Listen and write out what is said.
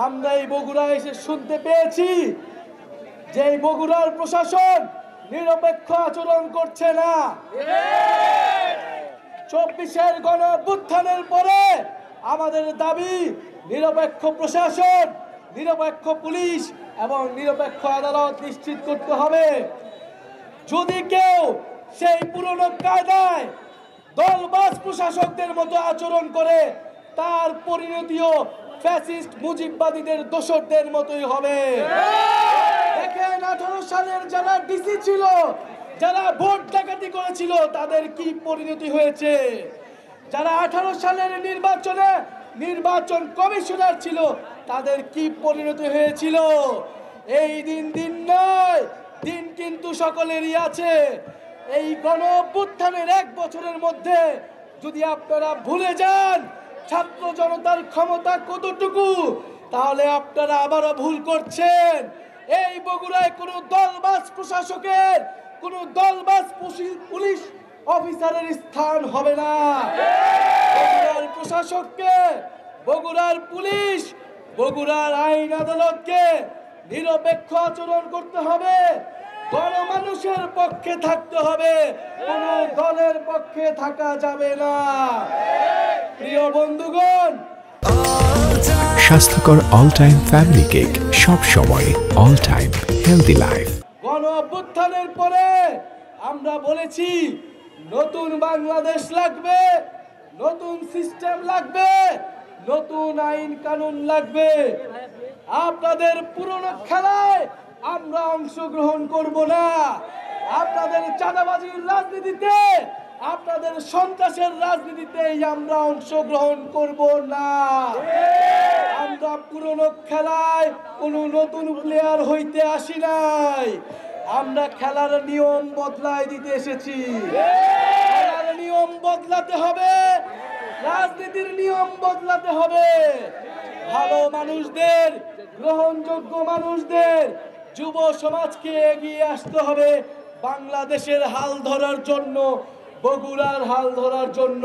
আমরা এই বগুড়া এসে শুনতে পেয়েছি যে এই বগুড়ার প্রশাসন নিরপেক্ষ আচরণ করছে না। 24-এর গণঅভ্যুত্থানের পরে আমাদের দাবি নিরপেক্ষ প্রশাসন, নিরপেক্ষ পুলিশ এবং নিরপেক্ষ আদালত নিশ্চিত করতে হবে। যদি কেউ সেই পুরনো কায়দায় দলবাজ প্রশাসকদের মতো আচরণ করে, তার পরিণতিও ফ্যাসিস্ট মুজিববাদীদের দোসরদের মতোই হবে। দেখেন 18 সালের যারা ডিসি ছিল, যারা ভোট ডাকাতি করেছিল, তাদের কি পরিণতি হয়েছে। যারা 18 সালের নির্বাচনে নির্বাচন কমিশনার ছিল, তাদের কি পরিণতি হয়েছিল। এই দিন নয়, দিন কিন্তু সকলেরই আছে। এই গণঅভ্যুত্থানের 1 বছরের মধ্যে যদি আপনারা ভুলে যান ছাত্র জনতার ক্ষমতা কতটুকু, তাহলে আপনারা আবারও ভুল করছেন। এই বগুড়ায় কোনো দলবাজ প্রশাসকের, কোনো দলবাজ পুলিশ অফিসারের স্থান হবে না। বগুড়ার প্রশাসককে, বগুড়ার পুলিশ, বগুড়ার আইন আদালতকে নিরপেক্ষ আচরণ করতে হবে, গণমানুষের পক্ষে থাকতে হবে, কোনো দলের পক্ষে থাকা যাবে না। প্রিয় বন্ধুগণ, স্বাস্থ্যকর অল টাইম ফ্যামিলি কেক, সব সময় অল টাইম হেলদি লাইফ। গণঅভ্যুত্থানের পরে আমরা বলেছি নতুন বাংলাদেশ লাগবে, নতুন সিস্টেম লাগবে, নতুন আইন কানুন লাগবে। আপনাদের পুরনো খেলায় আমরা অংশগ্রহণ করব না। আপনাদের চাঁদাবাজির রাজনীতিতে, আপনাদের সন্ত্রাসের রাজনীতিতেই আমরা অংশগ্রহণ করব না। আমরা পুরনো খেলায় কোনো নতুন প্লেয়ার হইতে আসি নাই। আমরা খেলার নিয়ম বদলায় দিতে এসেছি। খেলার নিয়ম বদলাতে হবে, রাজনীতির নিয়ম বদলাতে হবে। ভালো মানুষদের, গ্রহণযোগ্য মানুষদের, যুব সমাজকে এগিয়ে আসতে হবে বাংলাদেশের হাল ধরার জন্য, বগুড়ার হাল ধরার জন্য।